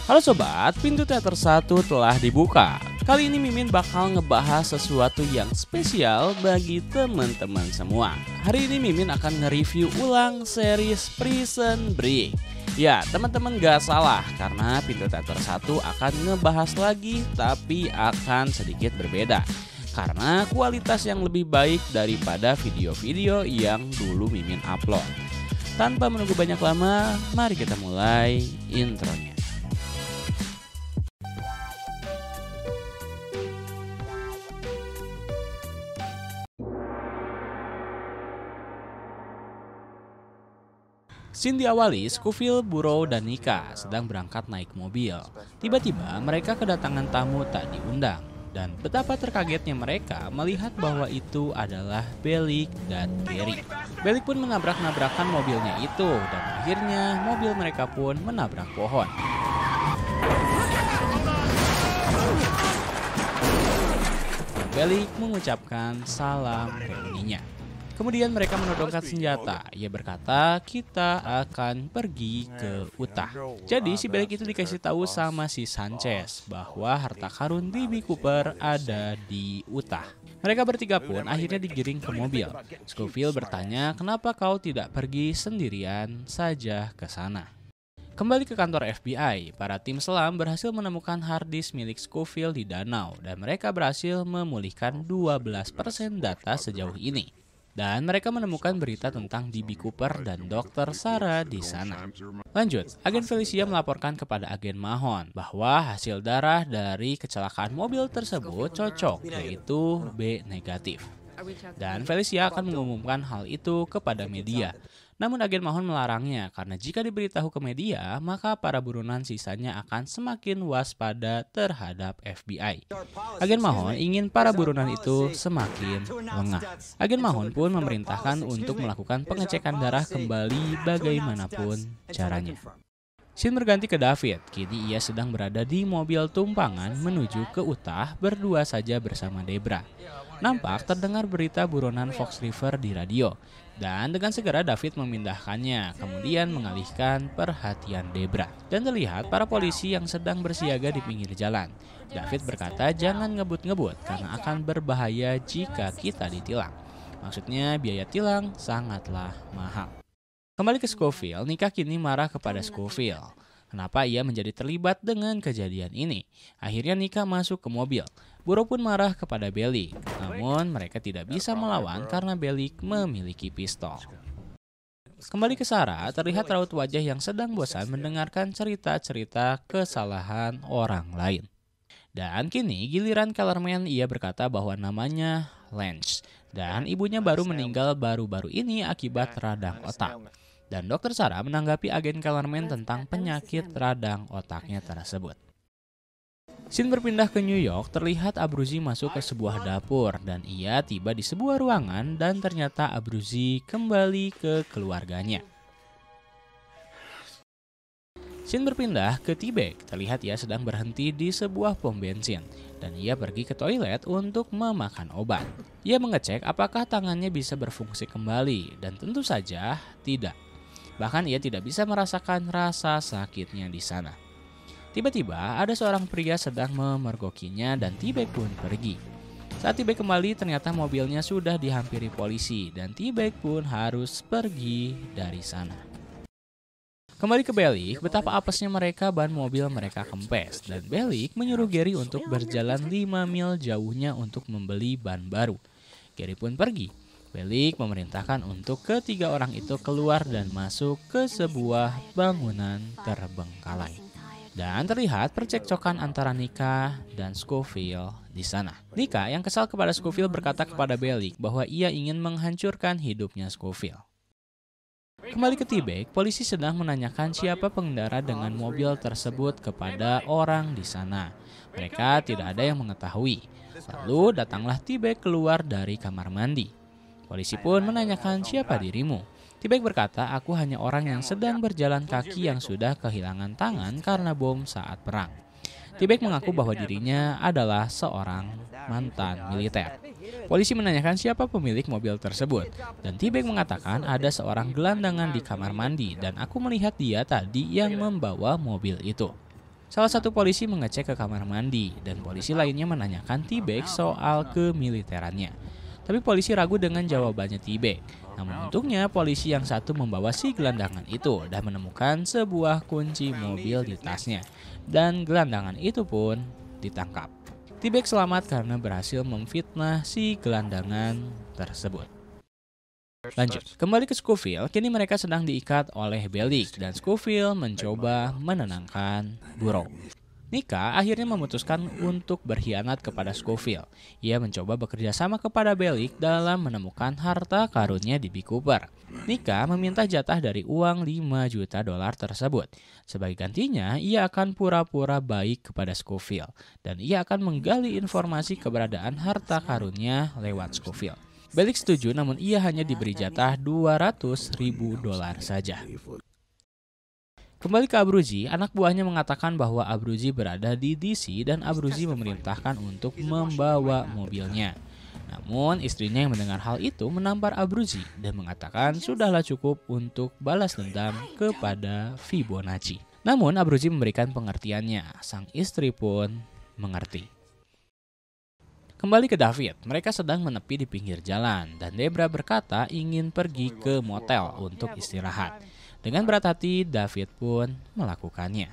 Halo sobat, pintu teater 1 telah dibuka. Kali ini Mimin bakal ngebahas sesuatu yang spesial bagi teman-teman semua. Hari ini Mimin akan nge-review ulang series Prison Break. Ya, teman-teman gak salah karena pintu teater 1 akan ngebahas lagi tapi akan sedikit berbeda. Karena kualitas yang lebih baik daripada video-video yang dulu Mimin upload. Tanpa menunggu banyak lama, mari kita mulai intronya. Scene diawali, Scofield, Burrow, dan Nika sedang berangkat naik mobil. Tiba-tiba mereka kedatangan tamu tak diundang. Dan betapa terkagetnya mereka melihat bahwa itu adalah Bellick dan Gary. Bellick pun menabrak-nabrakan mobilnya itu dan akhirnya mobil mereka pun menabrak pohon. Dan Bellick mengucapkan salam reuninya. Kemudian mereka menodongkan senjata. Ia berkata, kita akan pergi ke Utah. Jadi si Bellick itu dikasih tahu sama si Sanchez bahwa harta karun DB Cooper ada di Utah. Mereka bertiga pun akhirnya digiring ke mobil. Scofield bertanya, kenapa kau tidak pergi sendirian saja ke sana? Kembali ke kantor FBI, para tim selam berhasil menemukan hard disk milik Scofield di danau dan mereka berhasil memulihkan 12% data sejauh ini. Dan mereka menemukan berita tentang DB Cooper dan Dr. Sarah di sana. Lanjut, agen Felicia melaporkan kepada agen Mahon bahwa hasil darah dari kecelakaan mobil tersebut cocok, yaitu B negatif. Dan Felicia akan mengumumkan hal itu kepada media. Namun agen Mahon melarangnya karena jika diberitahu ke media, maka para buronan sisanya akan semakin waspada terhadap FBI. Agen Mahon ingin para buronan itu semakin lengah. Agen Mahon pun memerintahkan untuk melakukan pengecekan darah kembali bagaimanapun caranya. Scene berganti ke David. Kini ia sedang berada di mobil tumpangan menuju ke Utah berdua saja bersama Debra. Nampak terdengar berita buronan Fox River di radio. Dan dengan segera David memindahkannya, kemudian mengalihkan perhatian Debra. Dan terlihat para polisi yang sedang bersiaga di pinggir jalan. David berkata jangan ngebut-ngebut karena akan berbahaya jika kita ditilang. Maksudnya biaya tilang sangatlah mahal. Kembali ke Scofield, Nika kini marah kepada Scofield. Kenapa ia menjadi terlibat dengan kejadian ini? Akhirnya Nika masuk ke mobil. Burrow pun marah kepada Bellick. Namun mereka tidak bisa melawan karena Bellick memiliki pistol. Kembali ke Sarah, terlihat raut wajah yang sedang bosan mendengarkan cerita-cerita kesalahan orang lain. Dan kini giliran Kellerman, ia berkata bahwa namanya Lance. Dan ibunya baru meninggal baru-baru ini akibat radang otak. Dan Dr. Sarah menanggapi agen Kellerman tentang penyakit radang otaknya tersebut. Scene berpindah ke New York, terlihat Abruzzi masuk ke sebuah dapur dan ia tiba di sebuah ruangan dan ternyata Abruzzi kembali ke keluarganya. Scene berpindah ke T-Bag, terlihat ia sedang berhenti di sebuah pom bensin dan ia pergi ke toilet untuk memakan obat. Ia mengecek apakah tangannya bisa berfungsi kembali dan tentu saja tidak. Bahkan ia tidak bisa merasakan rasa sakitnya di sana. Tiba-tiba ada seorang pria sedang memergokinya dan T-Bag pun pergi. Saat T-Bag kembali ternyata mobilnya sudah dihampiri polisi dan T-Bag pun harus pergi dari sana. Kembali ke Bellick, betapa apesnya mereka ban mobil mereka kempes dan Bellick menyuruh Gary untuk berjalan 5 mil jauhnya untuk membeli ban baru. Gary pun pergi. Bellick memerintahkan untuk ketiga orang itu keluar dan masuk ke sebuah bangunan terbengkalai. Dan terlihat percekcokan antara Nika dan Scofield di sana. Nika yang kesal kepada Scofield berkata kepada Bellick bahwa ia ingin menghancurkan hidupnya Scofield. Kembali ke T-Bag, polisi sedang menanyakan siapa pengendara dengan mobil tersebut kepada orang di sana. Mereka tidak ada yang mengetahui. Lalu datanglah T-Bag keluar dari kamar mandi. Polisi pun menanyakan siapa dirimu. T-Bag berkata, aku hanya orang yang sedang berjalan kaki yang sudah kehilangan tangan karena bom saat perang. T-Bag mengaku bahwa dirinya adalah seorang mantan militer. Polisi menanyakan siapa pemilik mobil tersebut. Dan T-Bag mengatakan ada seorang gelandangan di kamar mandi dan aku melihat dia tadi yang membawa mobil itu. Salah satu polisi mengecek ke kamar mandi dan polisi lainnya menanyakan T-Bag soal kemiliterannya. Tapi polisi ragu dengan jawabannya T-Bag. Namun untungnya polisi yang satu membawa si gelandangan itu dan menemukan sebuah kunci mobil di tasnya. Dan gelandangan itu pun ditangkap. T-Bag selamat karena berhasil memfitnah si gelandangan tersebut. Lanjut, kembali ke Scofield, kini mereka sedang diikat oleh Bellick dan Scofield mencoba menenangkan Burrow. Nika akhirnya memutuskan untuk berkhianat kepada Scofield. Ia mencoba bekerja sama kepada Bellick dalam menemukan harta karunnya di B. Cooper. Nika meminta jatah dari uang $5 juta tersebut. Sebagai gantinya, ia akan pura-pura baik kepada Scofield dan ia akan menggali informasi keberadaan harta karunnya lewat Scofield. Bellick setuju, namun ia hanya diberi jatah $200.000 saja. Kembali ke Abruzzi, anak buahnya mengatakan bahwa Abruzzi berada di DC dan Abruzzi memerintahkan untuk membawa mobilnya. Namun istrinya yang mendengar hal itu menampar Abruzzi dan mengatakan sudahlah cukup untuk balas dendam kepada Fibonacci. Namun Abruzzi memberikan pengertiannya, sang istri pun mengerti. Kembali ke David, mereka sedang menepi di pinggir jalan dan Debra berkata ingin pergi ke motel untuk istirahat. Dengan berat hati, David pun melakukannya.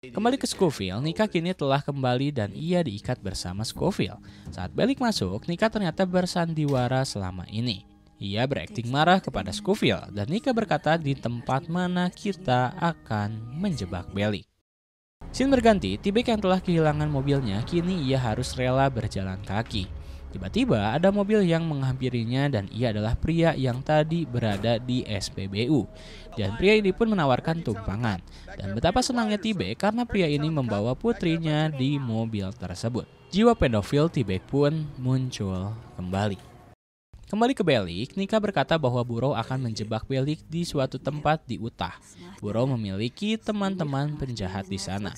Kembali ke Scofield, Nika kini telah kembali dan ia diikat bersama Scofield. Saat Bellick masuk, Nika ternyata bersandiwara selama ini. Ia berakting marah kepada Scofield dan Nika berkata di tempat mana kita akan menjebak Bellick. Scene berganti, T-Bag yang telah kehilangan mobilnya kini ia harus rela berjalan kaki. Tiba-tiba ada mobil yang menghampirinya dan ia adalah pria yang tadi berada di SPBU. Dan pria ini pun menawarkan tumpangan. Dan betapa senangnya T-Bag karena pria ini membawa putrinya di mobil tersebut. Jiwa pedofil T-Bag pun muncul kembali. Kembali ke Bellick, Nika berkata bahwa Burrow akan menjebak Bellick di suatu tempat di Utah. Burrow memiliki teman-teman penjahat di sana.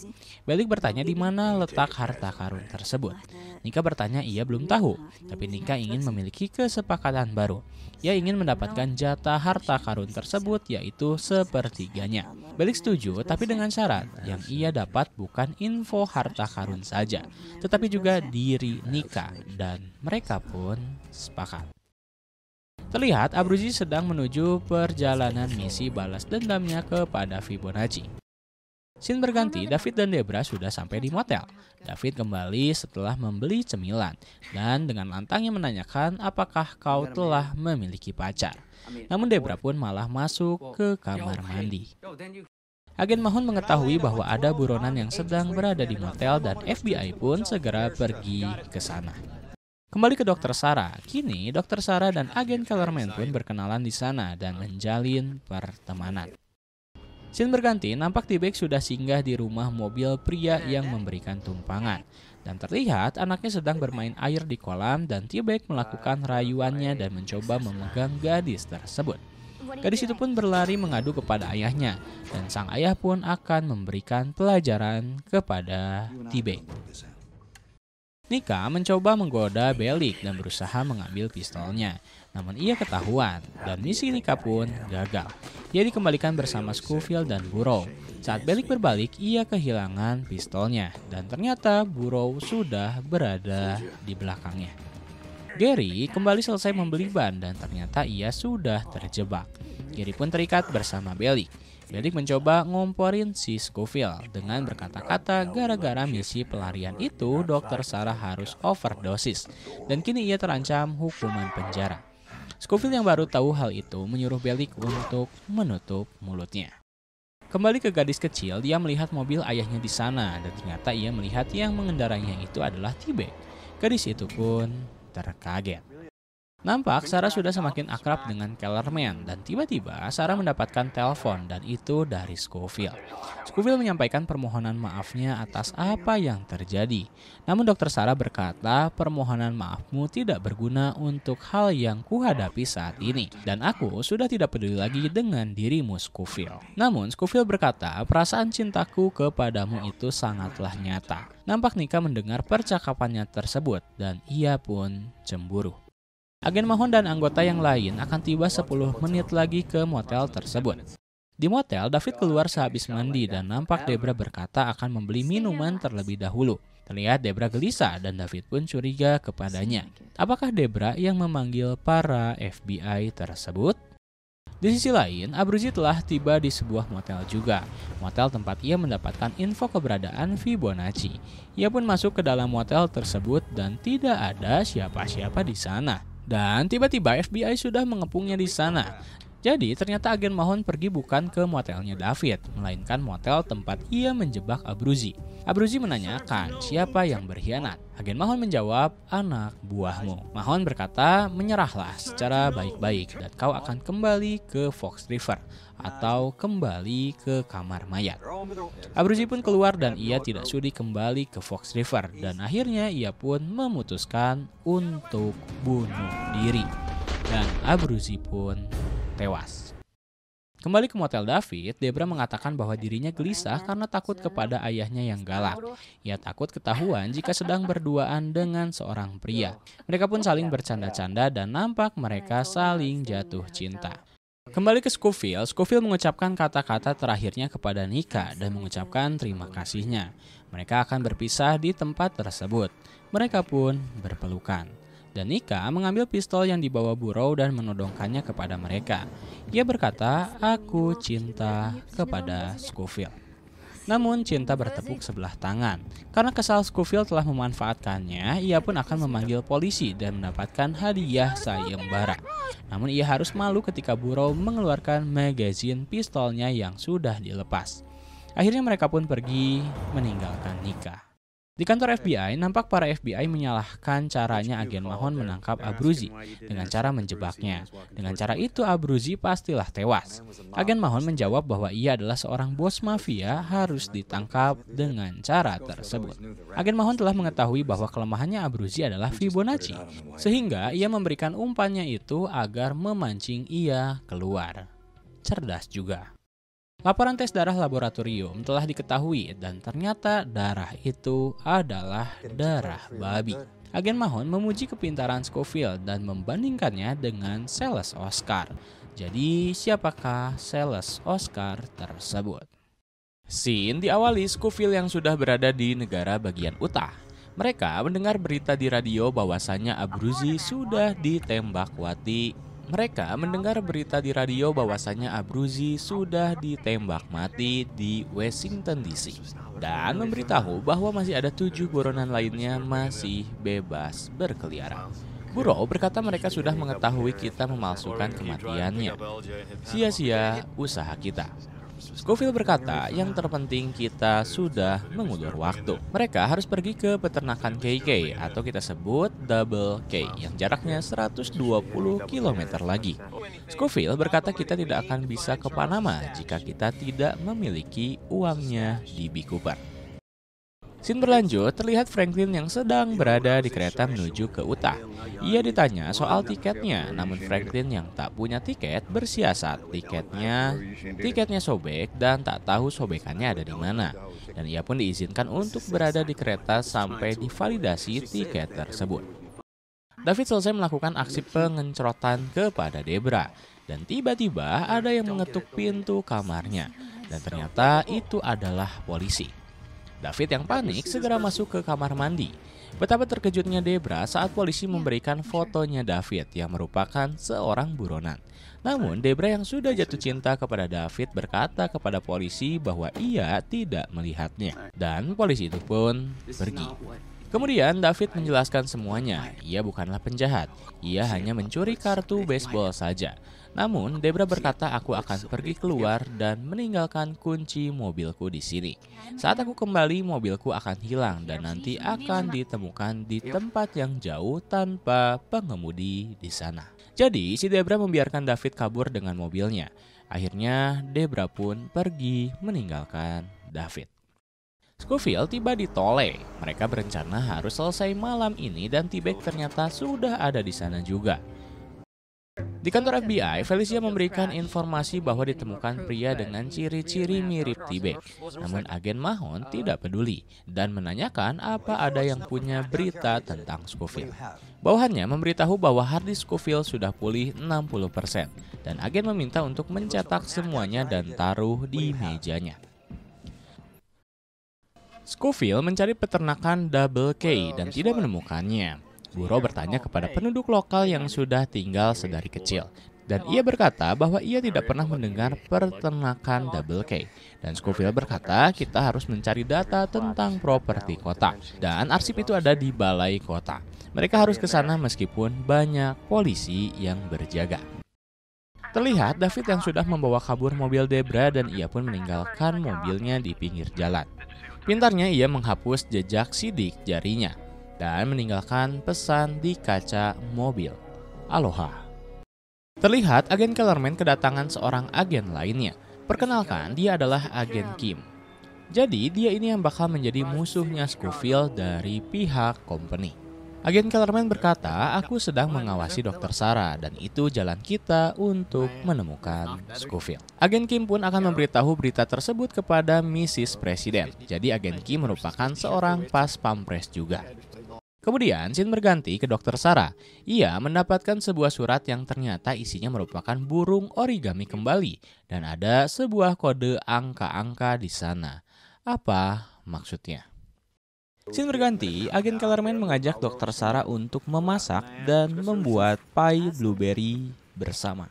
Bellick bertanya di mana letak harta karun tersebut. Nika bertanya ia belum tahu, tapi Nika ingin memiliki kesepakatan baru. Ia ingin mendapatkan jatah harta karun tersebut yaitu sepertiganya. Bellick setuju, tapi dengan syarat yang ia dapat bukan info harta karun saja, tetapi juga diri Nika, dan mereka pun sepakat. Terlihat Abruzzi sedang menuju perjalanan misi balas dendamnya kepada Fibonacci. Scene berganti, David dan Debra sudah sampai di motel. David kembali setelah membeli cemilan dan dengan lantangnya menanyakan apakah kau telah memiliki pacar. Namun Debra pun malah masuk ke kamar mandi. Agen Mahon mengetahui bahwa ada buronan yang sedang berada di motel dan FBI pun segera pergi ke sana. Kembali ke Dr. Sarah, kini Dr. Sarah dan agen Kellerman pun berkenalan di sana dan menjalin pertemanan. Scene berganti, nampak T-Bag sudah singgah di rumah mobil pria yang memberikan tumpangan. Dan terlihat anaknya sedang bermain air di kolam dan T-Bag melakukan rayuannya dan mencoba memegang gadis tersebut. Gadis itu pun berlari mengadu kepada ayahnya dan sang ayah pun akan memberikan pelajaran kepada T-Bag. Nika mencoba menggoda Bellick dan berusaha mengambil pistolnya. Namun ia ketahuan dan misi Nika pun gagal. Ia dikembalikan bersama Scofield dan Burrow. Saat Bellick berbalik, ia kehilangan pistolnya dan ternyata Burrow sudah berada di belakangnya. Gary kembali selesai membeli ban dan ternyata ia sudah terjebak. Gary pun terikat bersama Bellick. Bellick mencoba ngomporin si Scofield dengan berkata-kata gara-gara misi pelarian itu Dr. Sarah harus overdosis dan kini ia terancam hukuman penjara. Scofield yang baru tahu hal itu menyuruh Bellick untuk menutup mulutnya. Kembali ke gadis kecil, dia melihat mobil ayahnya di sana dan ternyata ia melihat yang mengendarainya itu adalah T-Bag. Gadis itu pun terkaget. Nampak Sarah sudah semakin akrab dengan Kellerman dan tiba-tiba Sarah mendapatkan telepon dan itu dari Scofield. Scofield menyampaikan permohonan maafnya atas apa yang terjadi. Namun Dr. Sarah berkata permohonan maafmu tidak berguna untuk hal yang kuhadapi saat ini dan aku sudah tidak peduli lagi dengan dirimu Scofield. Namun Scofield berkata perasaan cintaku kepadamu itu sangatlah nyata. Nampak Nika mendengar percakapannya tersebut dan ia pun cemburu. Agen Mahon dan anggota yang lain akan tiba 10 menit lagi ke motel tersebut. Di motel, David keluar sehabis mandi dan nampak Debra berkata akan membeli minuman terlebih dahulu. Terlihat Debra gelisah dan David pun curiga kepadanya. Apakah Debra yang memanggil para FBI tersebut? Di sisi lain, Abruzzi telah tiba di sebuah motel juga. Motel tempat ia mendapatkan info keberadaan Fibonacci. Ia pun masuk ke dalam motel tersebut dan tidak ada siapa-siapa di sana. Dan tiba-tiba FBI sudah mengepungnya di sana. Jadi ternyata agen Mahon pergi bukan ke motelnya David, melainkan motel tempat ia menjebak Abruzzi. Abruzzi menanyakan siapa yang berkhianat. Agen Mahon menjawab, anak buahmu. Mahon berkata, menyerahlah secara baik-baik dan kau akan kembali ke Fox River atau kembali ke kamar mayat. Abruzzi pun keluar dan ia tidak sudi kembali ke Fox River dan akhirnya ia pun memutuskan untuk bunuh diri. Dan Abruzzi pun tewas. Kembali ke motel David, Debra mengatakan bahwa dirinya gelisah karena takut kepada ayahnya yang galak. Ia takut ketahuan jika sedang berduaan dengan seorang pria. Mereka pun saling bercanda-canda dan nampak mereka saling jatuh cinta. Kembali ke Scofield mengucapkan kata-kata terakhirnya kepada Nika dan mengucapkan terima kasihnya. Mereka akan berpisah di tempat tersebut. Mereka pun berpelukan. Dan Nika mengambil pistol yang dibawa Burrow dan menodongkannya kepada mereka. Ia berkata, aku cinta kepada Scofield. Namun cinta bertepuk sebelah tangan. Karena kesal Scofield telah memanfaatkannya, ia pun akan memanggil polisi dan mendapatkan hadiah sayembara. Namun ia harus malu ketika Burrow mengeluarkan magazin pistolnya yang sudah dilepas. Akhirnya mereka pun pergi meninggalkan Nika. Di kantor FBI, nampak para FBI menyalahkan caranya agen Mahon menangkap Abruzzi dengan cara menjebaknya. Dengan cara itu Abruzzi pastilah tewas. Agen Mahon menjawab bahwa ia adalah seorang bos mafia harus ditangkap dengan cara tersebut. Agen Mahon telah mengetahui bahwa kelemahannya Abruzzi adalah Fibonacci, sehingga ia memberikan umpannya itu agar memancing ia keluar. Cerdas juga. Laporan tes darah laboratorium telah diketahui dan ternyata darah itu adalah darah babi. Agen Mahon memuji kepintaran Scofield dan membandingkannya dengan Sales Oscar. Jadi siapakah Sales Oscar tersebut? Scene diawali Scofield yang sudah berada di negara bagian utara. Mereka mendengar berita di radio bahwasannya Abruzzi sudah ditembak mati. Sudah ditembak mati di Washington DC dan memberitahu bahwa masih ada 7 buronan lainnya masih bebas berkeliaran. Burrow berkata mereka sudah mengetahui kita memalsukan kematiannya. Sia-sia usaha kita. Scofield berkata, yang terpenting kita sudah mengulur waktu. Mereka harus pergi ke peternakan KK atau kita sebut Double K yang jaraknya 120 km lagi. Scofield berkata kita tidak akan bisa ke Panama jika kita tidak memiliki uangnya di B. Cooper. Scene berlanjut, terlihat Franklin yang sedang berada di kereta menuju ke Utah. Ia ditanya soal tiketnya, namun Franklin yang tak punya tiket bersiasat tiketnya sobek dan tak tahu sobekannya ada di mana. Dan ia pun diizinkan untuk berada di kereta sampai divalidasi tiket tersebut. David selesai melakukan aksi pengencrotan kepada Debra dan tiba-tiba ada yang mengetuk pintu kamarnya dan ternyata itu adalah polisi. David yang panik segera masuk ke kamar mandi. Betapa terkejutnya Debra saat polisi memberikan fotonya David yang merupakan seorang buronan. Namun Debra yang sudah jatuh cinta kepada David berkata kepada polisi bahwa ia tidak melihatnya. Dan polisi itu pun pergi. Kemudian David menjelaskan semuanya. Ia bukanlah penjahat. Ia hanya mencuri kartu baseball saja. Namun Debra berkata aku akan pergi keluar dan meninggalkan kunci mobilku di sini. Saat aku kembali mobilku akan hilang dan nanti akan ditemukan di tempat yang jauh tanpa pengemudi di sana. Jadi si Debra membiarkan David kabur dengan mobilnya. Akhirnya Debra pun pergi meninggalkan David. Scofield tiba di Tole. Mereka berencana harus selesai malam ini dan T-Bag ternyata sudah ada di sana juga. Di kantor FBI, Felicia memberikan informasi bahwa ditemukan pria dengan ciri-ciri mirip T-Bag. Namun agen Mahon tidak peduli dan menanyakan apa ada yang punya berita tentang Scofield. Bawahannya memberitahu bahwa harddisk Scofield sudah pulih 60% dan agen meminta untuk mencetak semuanya dan taruh di mejanya. Scofield mencari peternakan Double K dan tidak menemukannya. Bureau bertanya kepada penduduk lokal yang sudah tinggal sedari kecil. Dan ia berkata bahwa ia tidak pernah mendengar peternakan Double K. Dan Scofield berkata kita harus mencari data tentang properti kota. Dan arsip itu ada di balai kota. Mereka harus ke sana meskipun banyak polisi yang berjaga. Terlihat David yang sudah membawa kabur mobil Debra dan ia pun meninggalkan mobilnya di pinggir jalan. Pintarnya ia menghapus jejak sidik jarinya dan meninggalkan pesan di kaca mobil. Aloha. Terlihat agen Kellerman kedatangan seorang agen lainnya. Perkenalkan, dia adalah agen Kim. Jadi dia ini yang bakal menjadi musuhnya Scofield dari pihak company. Agen Kellerman berkata, aku sedang mengawasi Dr. Sarah dan itu jalan kita untuk menemukan Scofield. Agen Kim pun akan memberitahu berita tersebut kepada Mrs. Presiden. Jadi agen Kim merupakan seorang pas pampres juga. Kemudian, scene berganti ke Dr. Sarah. Ia mendapatkan sebuah surat yang ternyata isinya merupakan burung origami kembali. Dan ada sebuah kode angka-angka di sana. Apa maksudnya? Scene berganti, agen Kellerman mengajak Dr. Sarah untuk memasak dan membuat pie blueberry bersama.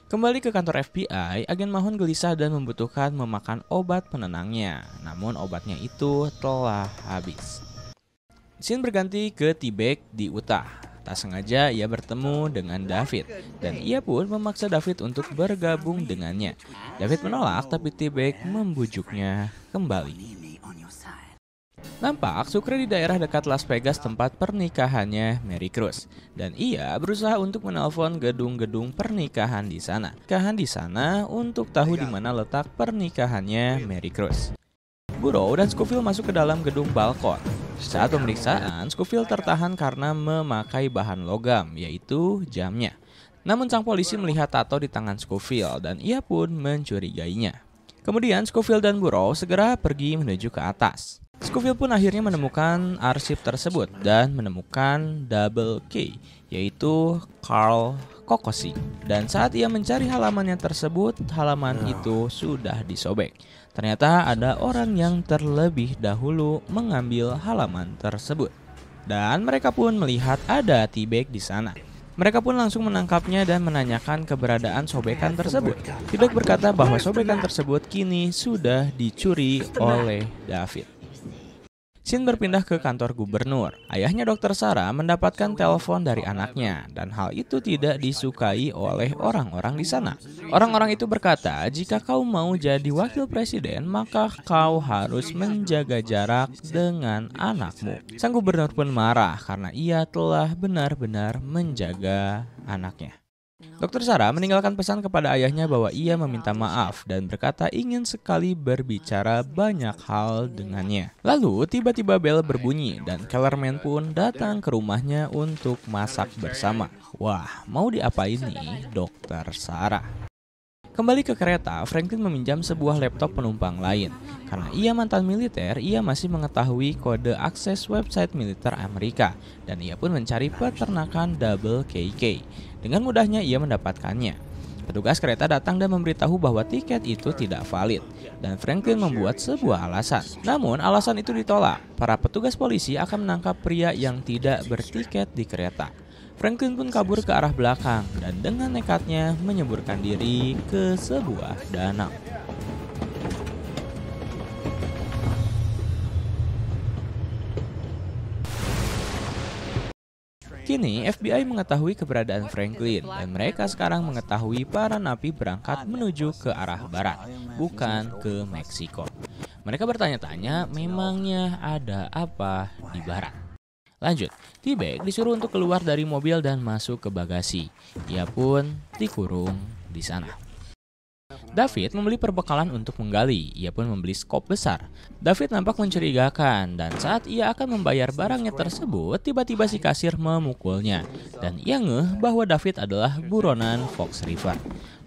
Kembali ke kantor FBI, agen Mahon gelisah dan membutuhkan memakan obat penenangnya. Namun obatnya itu telah habis. Scene berganti ke T-Bag di Utah. Tak sengaja ia bertemu dengan David dan ia pun memaksa David untuk bergabung dengannya. David menolak tapi T-Bag membujuknya kembali. Nampak Sukre di daerah dekat Las Vegas tempat pernikahannya Mary Cruz dan ia berusaha untuk menelpon gedung-gedung pernikahan di sana. Pernikahan di sana untuk tahu di mana letak pernikahannya Mary Cruz. Bureau dan Scofield masuk ke dalam gedung balkon. Saat pemeriksaan, Scofield tertahan karena memakai bahan logam, yaitu jamnya. Namun sang polisi melihat tato di tangan Scofield dan ia pun mencurigainya. Kemudian Scofield dan Bureau segera pergi menuju ke atas. Scofield pun akhirnya menemukan arsip tersebut dan menemukan Double K, yaitu Carl Kokosi. Dan saat ia mencari halamannya tersebut, halaman itu sudah disobek. Ternyata ada orang yang terlebih dahulu mengambil halaman tersebut. Dan mereka pun melihat ada T-Bag di sana. Mereka pun langsung menangkapnya dan menanyakan keberadaan sobekan tersebut. T-Bag berkata bahwa sobekan tersebut kini sudah dicuri oleh David. Scene berpindah ke kantor gubernur. Ayahnya Dr. Sarah mendapatkan telepon dari anaknya dan hal itu tidak disukai oleh orang-orang di sana. Orang-orang itu berkata, jika kau mau jadi wakil presiden, maka kau harus menjaga jarak dengan anakmu. Sang gubernur pun marah karena ia telah benar-benar menjaga anaknya. Dr. Sarah meninggalkan pesan kepada ayahnya bahwa ia meminta maaf dan berkata ingin sekali berbicara banyak hal dengannya. Lalu tiba-tiba bel berbunyi dan Kellerman pun datang ke rumahnya untuk masak bersama. Wah, mau diapain nih Dr. Sarah? Kembali ke kereta, Franklin meminjam sebuah laptop penumpang lain. Karena ia mantan militer, ia masih mengetahui kode akses website militer Amerika. Dan ia pun mencari peternakan Double KK. Dengan mudahnya ia mendapatkannya. Petugas kereta datang dan memberitahu bahwa tiket itu tidak valid. Dan Franklin membuat sebuah alasan. Namun alasan itu ditolak. Para petugas polisi akan menangkap pria yang tidak bertiket di kereta. Franklin pun kabur ke arah belakang dan dengan nekatnya menyeburkan diri ke sebuah danau. Kini FBI mengetahui keberadaan Franklin dan mereka sekarang mengetahui para napi berangkat menuju ke arah barat, bukan ke Meksiko. Mereka bertanya-tanya memangnya ada apa di barat. Lanjut, T-Bag disuruh untuk keluar dari mobil dan masuk ke bagasi. Ia pun dikurung di sana. David membeli perbekalan untuk menggali. Ia pun membeli skop besar. David nampak mencurigakan dan saat ia akan membayar barangnya tersebut, tiba-tiba si kasir memukulnya. Dan ia ngeh bahwa David adalah buronan Fox River.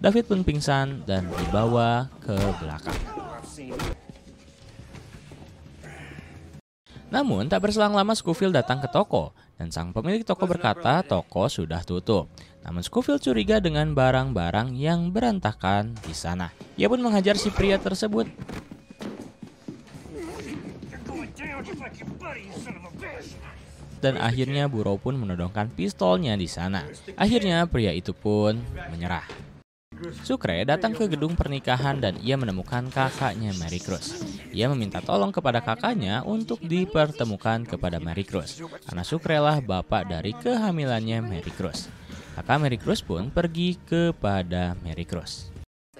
David pun pingsan dan dibawa ke belakang. Namun tak berselang lama Scofield datang ke toko dan sang pemilik toko berkata toko sudah tutup. Namun Scofield curiga dengan barang-barang yang berantakan di sana. Ia pun menghajar si pria tersebut. Dan akhirnya Burrow pun menodongkan pistolnya di sana. Akhirnya pria itu pun menyerah. Sucre datang ke gedung pernikahan dan ia menemukan kakaknya Mary Cruz. Ia meminta tolong kepada kakaknya untuk dipertemukan kepada Mary Cruz, karena Sucre lah bapak dari kehamilannya Mary Cruz. Kakak Mary Cruz pun pergi kepada Mary Cruz.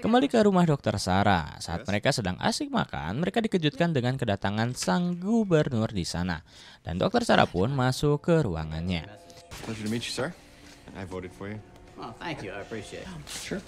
Kembali ke rumah Dr. Sarah. Saat mereka sedang asik makan, mereka dikejutkan dengan kedatangan sang gubernur di sana. Dan Dr. Sarah pun masuk ke ruangannya. Pleasure to meet you, sir. I voted for you. Oh, thank you. I appreciate it. Sure.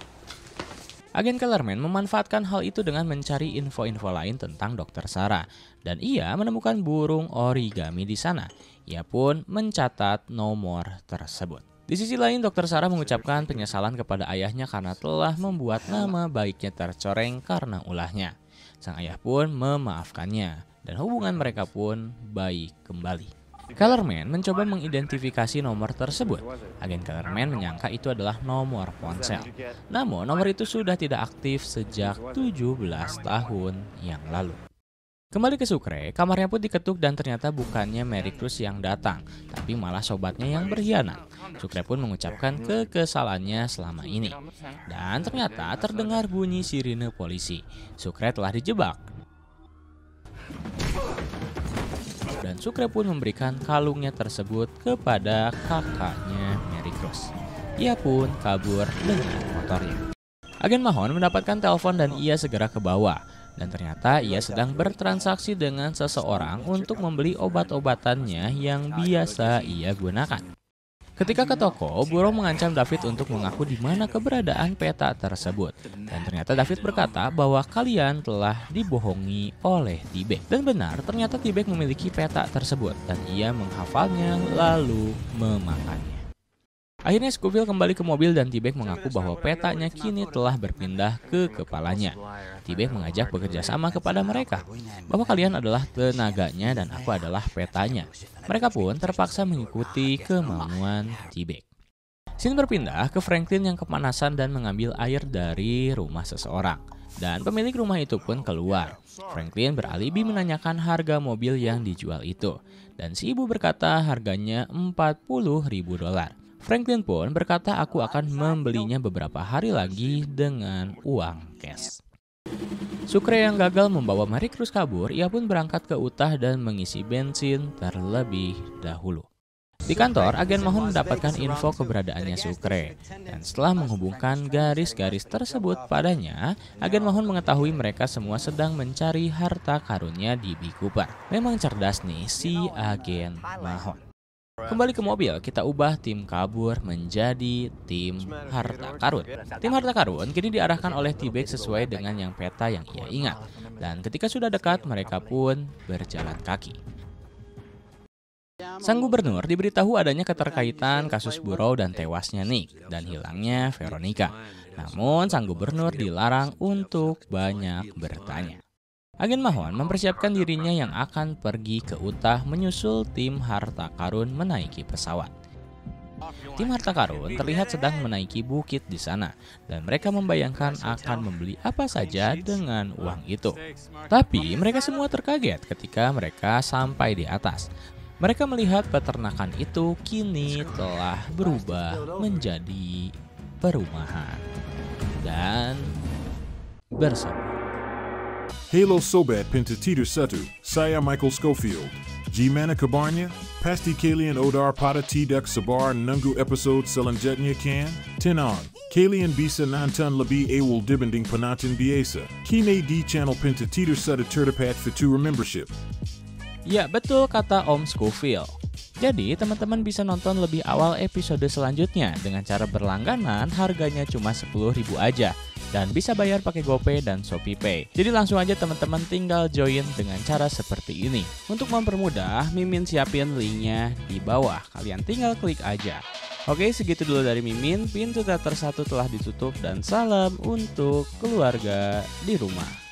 Agen Kellerman memanfaatkan hal itu dengan mencari info-info lain tentang Dr. Sarah. Dan ia menemukan burung origami di sana. Ia pun mencatat nomor tersebut. Di sisi lain, Dr. Sarah mengucapkan penyesalan kepada ayahnya karena telah membuat nama baiknya tercoreng karena ulahnya. Sang ayah pun memaafkannya, dan hubungan mereka pun baik kembali. Kellerman mencoba mengidentifikasi nomor tersebut. Agen Kellerman menyangka itu adalah nomor ponsel. Namun, nomor itu sudah tidak aktif sejak 17 tahun yang lalu. Kembali ke Sucre, kamarnya pun diketuk dan ternyata bukannya Mary Cruz yang datang, tapi malah sobatnya yang berkhianat. Sucre pun mengucapkan kekesalannya selama ini. Dan ternyata terdengar bunyi sirine polisi. Sucre telah dijebak. Dan Sucre pun memberikan kalungnya tersebut kepada kakaknya Mary Cruz. Ia pun kabur dengan motornya. Agen Mahon mendapatkan telepon dan ia segera ke bawah. Dan ternyata ia sedang bertransaksi dengan seseorang untuk membeli obat-obatannya yang biasa ia gunakan. Ketika ke toko, Burrow mengancam David untuk mengaku di mana keberadaan peta tersebut. Dan ternyata David berkata bahwa kalian telah dibohongi oleh T-Bag. Dan benar, ternyata T-Bag memiliki peta tersebut dan ia menghafalnya lalu memakannya. Akhirnya Scofield kembali ke mobil dan T-Bag mengaku bahwa petanya kini telah berpindah ke kepalanya. T-Bag mengajak bekerja sama kepada mereka, bahwa kalian adalah tenaganya dan aku adalah petanya. Mereka pun terpaksa mengikuti kemauan T-Bag. Scene berpindah ke Franklin yang kepanasan dan mengambil air dari rumah seseorang. Dan pemilik rumah itu pun keluar. Franklin beralibi menanyakan harga mobil yang dijual itu. Dan si ibu berkata harganya $40.000. Franklin pun berkata aku akan membelinya beberapa hari lagi dengan uang cash. Sucre yang gagal membawa Mary Cruz kabur, ia pun berangkat ke Utah dan mengisi bensin terlebih dahulu. Di kantor, agen Mahon mendapatkan info keberadaannya Sucre. Dan setelah menghubungkan garis-garis tersebut padanya, agen Mahon mengetahui mereka semua sedang mencari harta karunnya di B. Cooper. Memang cerdas nih si agen Mahon. Kembali ke mobil, kita ubah tim kabur menjadi tim harta karun. Tim harta karun kini diarahkan oleh T-Bag sesuai dengan yang peta yang ia ingat. Dan ketika sudah dekat, mereka pun berjalan kaki. Sang gubernur diberitahu adanya keterkaitan kasus Burrow dan tewasnya Nick dan hilangnya Veronica. Namun sang gubernur dilarang untuk banyak bertanya. Agen Mahon mempersiapkan dirinya yang akan pergi ke Utah menyusul tim harta karun menaiki pesawat. Tim harta karun terlihat sedang menaiki bukit di sana dan mereka membayangkan akan membeli apa saja dengan uang itu. Tapi mereka semua terkaget ketika mereka sampai di atas. Mereka melihat peternakan itu kini telah berubah menjadi perumahan dan bersama. Halo Sobat Pentatiter Satu, saya Michael Scofield. Gimana kabarnya? Pasti kalian odar pada tidak sabar nunggu episode selanjutnya kan? Tenang, kalian bisa nonton lebih awal dibanding penonton biasa. Kini di channel Pentatiter Satu terdapat fitur membership. Ya betul kata Om Scofield. Jadi teman-teman bisa nonton lebih awal episode selanjutnya dengan cara berlangganan harganya cuma 10.000 aja. dan bisa bayar pakai GoPay dan ShopeePay. Jadi langsung aja teman-teman tinggal join dengan cara seperti ini. Untuk mempermudah, Mimin siapin linknya di bawah. Kalian tinggal klik aja. Oke, segitu dulu dari Mimin. Pintu teater 1 telah ditutup dan salam untuk keluarga di rumah.